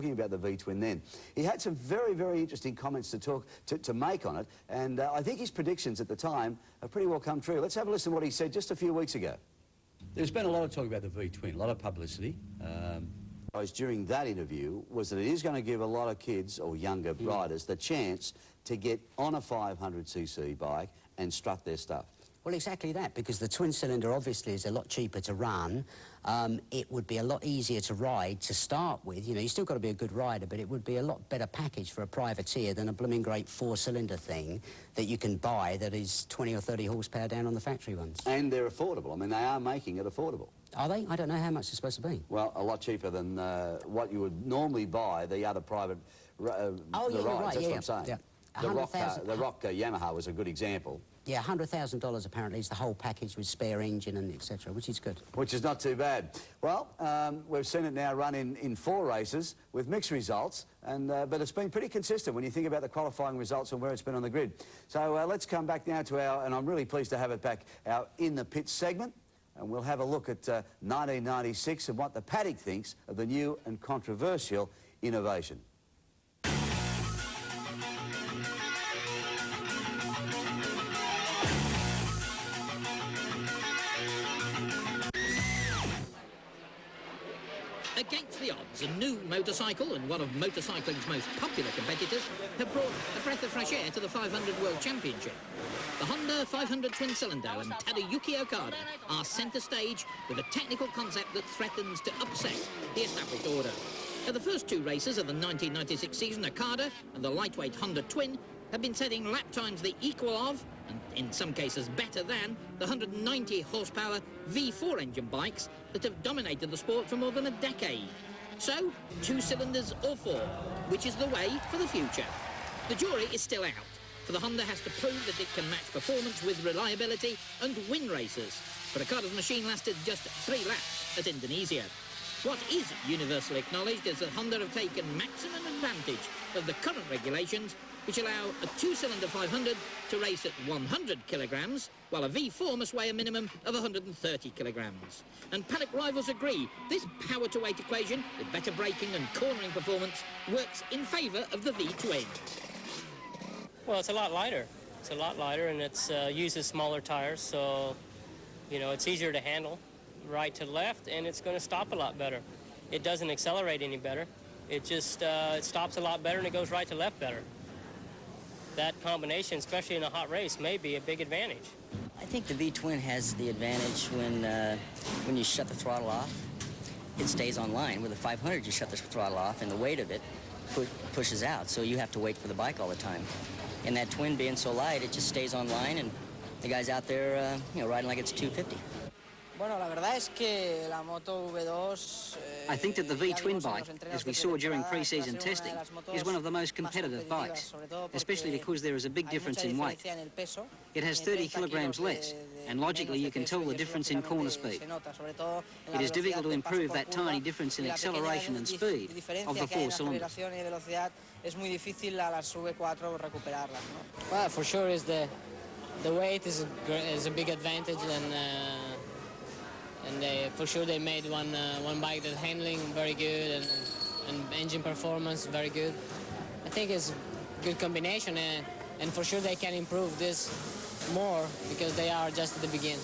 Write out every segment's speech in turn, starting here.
Talking about the V Twin then, he had some very, very interesting comments to make on it, and I think his predictions at the time have pretty well come true. Let's have a listen to what he said just a few weeks ago. There's been a lot of talk about the V Twin, a lot of publicity. During that interview was that it is going to give a lot of kids or younger riders the chance to get on a 500cc bike and strut their stuff. Well, exactly that, because the twin-cylinder obviously is a lot cheaper to run. It would be a lot easier to ride to start with. You know, you still got to be a good rider, but it would be a lot better package for a privateer than a blooming great four-cylinder thing that you can buy that is 20 or 30 horsepower down on the factory ones. And they're affordable. I mean, they are making it affordable. Are they? I don't know how much it's supposed to be. Well, a lot cheaper than what you would normally buy the other private rides. Right, That's what I'm saying. Yeah. The Rock Yamaha was a good example. Yeah, $100,000 apparently is the whole package with spare engine and etc., which is good. Which is not too bad. Well, we've seen it now run in 4 races with mixed results, and but it's been pretty consistent when you think about the qualifying results and where it's been on the grid. So let's come back now to our, and I'm really pleased to have it back, our In the Pit segment, and we'll have a look at 1996 and what the paddock thinks of the new and controversial innovation. Against the odds, a new motorcycle and one of motorcycling's most popular competitors have brought a breath of fresh air to the 500 World Championship. The Honda 500 twin-cylinder and Tadayuki Okada are centre stage with a technical concept that threatens to upset the established order. At the first 2 races of the 1996 season, Okada and the lightweight Honda Twin have been setting lap times the equal of, and in some cases better than, the 190 horsepower V4 engine bikes that have dominated the sport for more than a decade. So, 2 cylinders or 4, which is the way for the future? The jury is still out, for the Honda has to prove that it can match performance with reliability and win races. But Okada's machine lasted just 3 laps at Indonesia. What is universally acknowledged is that Honda have taken maximum advantage of the current regulations, which allow a 2-cylinder 500 to race at 100 kilograms, while a V4 must weigh a minimum of 130 kilograms. And paddock rivals agree this power-to-weight equation, with better braking and cornering performance, works in favour of the V Twin. Well, it's a lot lighter. It's a lot lighter, and it uses smaller tires, so, you know, it's easier to handle right to left, and it's going to stop a lot better. It doesn't accelerate any better. It just it stops a lot better, and it goes right to left better. That combination, especially in a hot race, may be a big advantage. I think the V-Twin has the advantage when you shut the throttle off. It stays online. With the 500, you shut the throttle off, and the weight of it pushes out, so you have to wait for the bike all the time. And that Twin being so light, it just stays online, and the guy's out there, you know, riding like it's 250. I think that the V-Twin bike, as we saw during pre-season testing, is one of the most competitive bikes, especially because there is a big difference in weight. It has 30 kilograms less, and logically you can tell the difference in corner speed. It is difficult to improve that tiny difference in acceleration and speed of the 4 cylinders. Well, for sure is the weight is a big advantage, and for sure they made one bike that handling very good and engine performance very good. I think it's a good combination, and for sure they can improve this more because they are just at the beginning.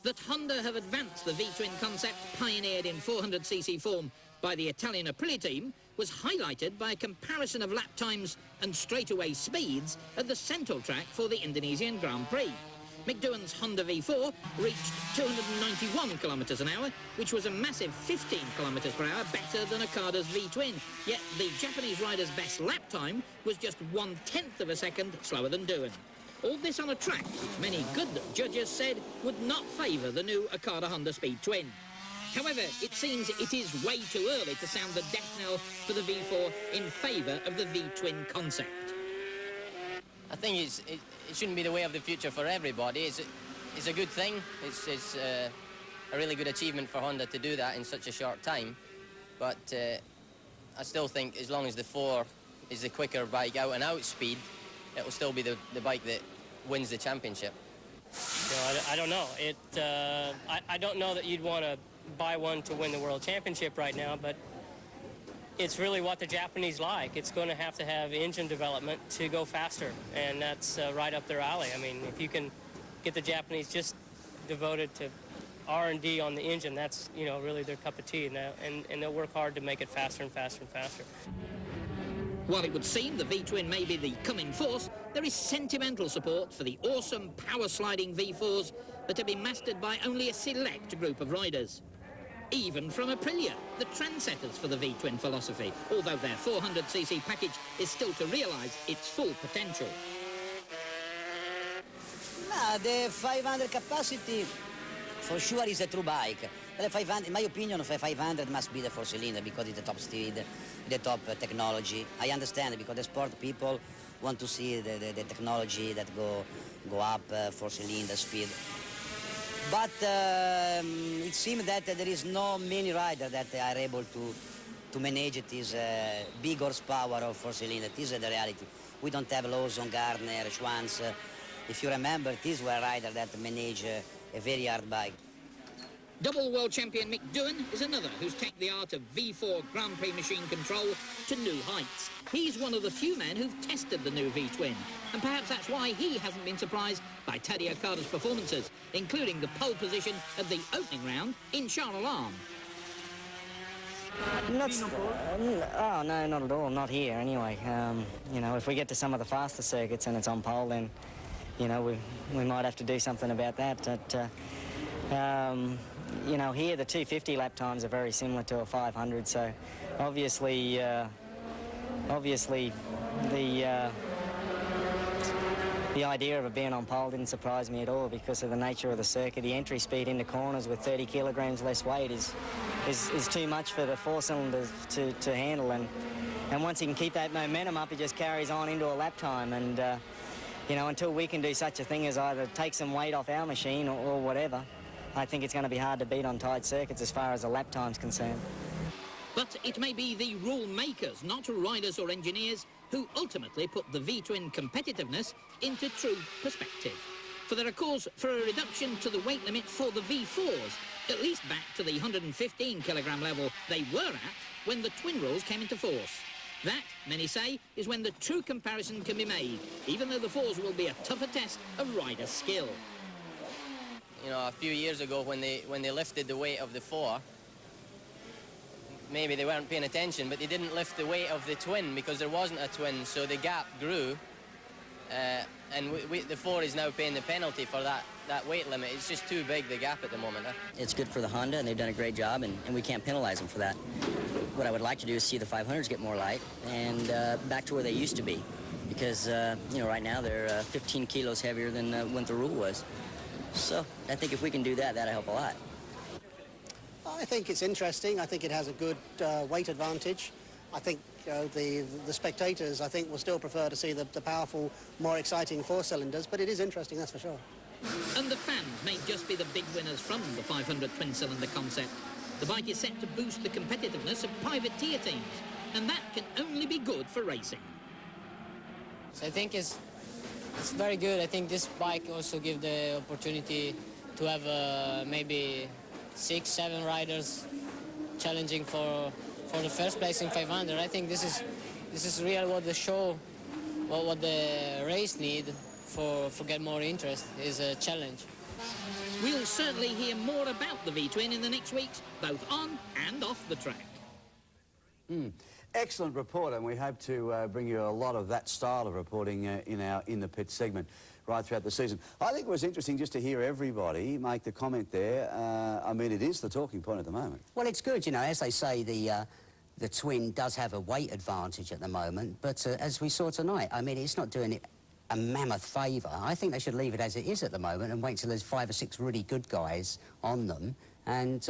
That Honda have advanced the V-Twin concept pioneered in 400cc form by the Italian Aprilia team was highlighted by a comparison of lap times and straightaway speeds at the central track for the Indonesian Grand Prix. McDoohan's Honda V4 reached 291 kilometres an hour, which was a massive 15 kilometres per hour better than Okada's V-Twin. Yet the Japanese rider's best lap time was just 1/10 of a second slower than Doohan. All this on a track which many good judges said would not favour the new Okada Honda Speed Twin. However, it seems it is way too early to sound the death knell for the V4 in favour of the V-Twin concept. I think it shouldn't be the way of the future for everybody. It's a good thing. It's a really good achievement for Honda to do that in such a short time. But I still think as long as the 4 is the quicker bike out-and-out speed, it will still be the bike that wins the championship. I don't know. I don't know that you'd want to buy one to win the World Championship right now, but it's really what the Japanese like. It's going to have engine development to go faster, and that's right up their alley. I mean, if you can get the Japanese just devoted to R&D on the engine, that's, you know, really their cup of tea, and they'll work hard to make it faster and faster and faster. While it would seem the V-Twin may be the coming force, there is sentimental support for the awesome power-sliding V4s that have been mastered by only a select group of riders. Even from Aprilia, the trendsetters for the V-Twin philosophy, although their 400cc package is still to realise its full potential. The 500 capacity for sure is a true bike. But the 500, in my opinion, the 500 must be the four-cylinder because it's the top speed, the top technology. I understand it because the sport people want to see the technology that go up, four-cylinder speed. But it seems that there is no many riders that are able to manage this big horsepower of four-cylinder. This is the reality. We don't have Lawson, Gardner, Schwanz. If you remember, these were riders that manage a very hard bike. Double world champion Mick Doohan is another who's taken the art of V4 Grand Prix machine control to new heights. He's one of the few men who've tested the new V-Twin, and perhaps that's why he hasn't been surprised by Tadej Okada's performances, including the pole position of the opening round in Charles-Arm. Oh, no, not at all. Not here, anyway. You know, if we get to some of the faster circuits and it's on pole, then, you know, we might have to do something about that. But, you know, here the 250 lap times are very similar to a 500, so obviously the idea of it being on pole didn't surprise me at all because of the nature of the circuit. The entry speed into corners with 30 kilograms less weight is too much for the four cylinders to handle, and once he can keep that momentum up, he just carries on into a lap time, and you know, until we can do such a thing as either take some weight off our machine or whatever, I think it's going to be hard to beat on tight circuits as far as the lap time's concerned. But it may be the rule makers, not riders or engineers, who ultimately put the V-Twin competitiveness into true perspective. For there are calls for a reduction to the weight limit for the V4s, at least back to the 115 kilogram level they were at when the twin rules came into force. That, many say, is when the true comparison can be made, even though the 4s will be a tougher test of rider skill. You know, a few years ago when they lifted the weight of the 4, maybe they weren't paying attention, but they didn't lift the weight of the twin because there wasn't a twin, so the gap grew, and the 4 is now paying the penalty for that weight limit. It's just too big, the gap at the moment. It's good for the Honda, and they've done a great job, and we can't penalize them for that. What I would like to do is see the 500s get more light and back to where they used to be, because you know, right now they're 15 kilos heavier than when the rule was. So I think if we can do that, that'll help a lot. I think it's interesting. I think it has a good weight advantage. I think the spectators, I think, will still prefer to see the powerful, more exciting 4-cylinders, but it is interesting, that's for sure. And the fans may just be the big winners from the 500 twin-cylinder concept. The bike is set to boost the competitiveness of privateer teams, and that can only be good for racing. So I think it's very good. I think this bike also gives the opportunity to have maybe 6-7 riders challenging for the first place in 500. I think this is really what the show, what the race need for get more interest is a challenge. We'll certainly hear more about the V-Twin in the next weeks, both on and off the track. Excellent report, and we hope to bring you a lot of that style of reporting in our In the Pit segment right throughout the season. I think it was interesting just to hear everybody make the comment there. I mean, it is the talking point at the moment. Well, it's good, you know, as they say, the twin does have a weight advantage at the moment, but as we saw tonight, I mean, it's not doing it a mammoth favour. I think they should leave it as it is at the moment and wait till there's 5 or 6 really good guys on them, and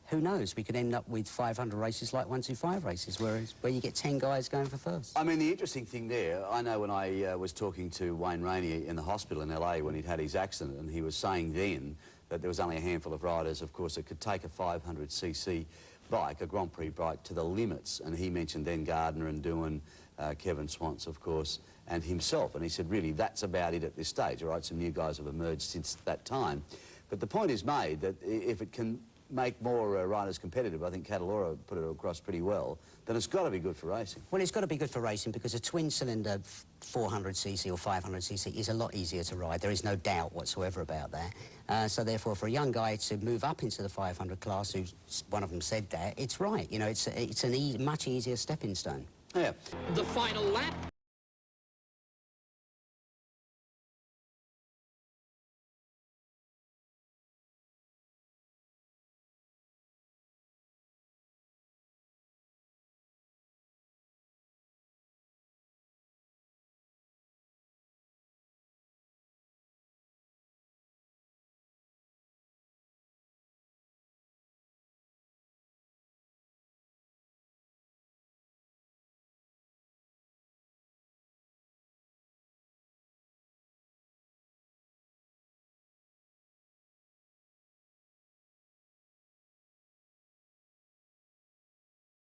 who knows, we could end up with 500 races like 125 races, where you get 10 guys going for first. I mean, the interesting thing there, I know when I was talking to Wayne Rainey in the hospital in LA when he'd had his accident, and he was saying then that there was only a handful of riders, of course, that could take a 500cc bike, a Grand Prix bike, to the limits. And he mentioned then Gardner and Doohan, Kevin Swantz, of course, and himself. And he said, really, that's about it at this stage. All right, some new guys have emerged since that time. But the point is made that if it can make more riders competitive, I think Catalora put it across pretty well, then it's got to be good for racing. Well, it's got to be good for racing because a twin-cylinder 400cc or 500cc is a lot easier to ride. There is no doubt whatsoever about that. So therefore, for a young guy to move up into the 500 class, who's one of them said that, it's right. You know, it's a much easier stepping stone. Yeah. The final lap,